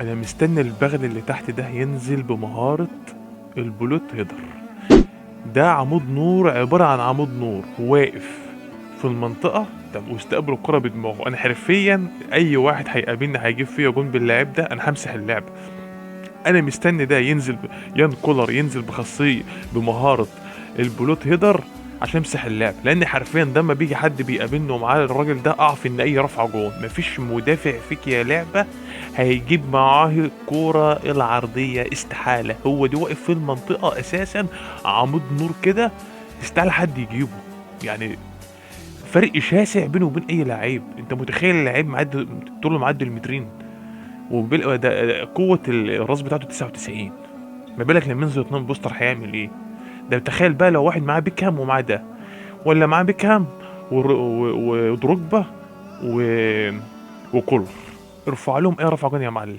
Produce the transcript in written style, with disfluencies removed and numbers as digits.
انا مستني البغل اللي تحت ده ينزل بمهارة البلوت هيدر. ده عمود نور، عبارة عن عمود نور واقف في المنطقة واستقبل الكرة بدماغه. انا حرفيا اي واحد هيقابلني هيجيب فيا جون باللاعب ده انا همسح اللعبة. انا مستني ده ينزل يان كولر ينزل بخاصية بمهارة البلوت هيدر عشان امسح اللعب، لان حرفيا ده ما بيجي حد بيقابلني ومعاه الراجل ده اعرف ان اي رفعه جون. مفيش مدافع فيك يا لعبه هيجيب معاه الكوره العرضيه، استحاله. هو دي واقف في المنطقه اساسا عمود نور كده، استحاله حد يجيبه. يعني فرق شاسع بينه وبين اي لعيب. انت متخيل اللعيب معدي طوله معدي المترين، قوه الراس بتاعته 99، ما بالك لما ينزل 2 بوستر هيعمل ايه؟ ده تخيل بقى لو واحد معاه بيكهام ومعاه ده، ولا معاه بيكهام ودروجبا و... وكولر، ارفع لهم ايه رفع جون يا معلم.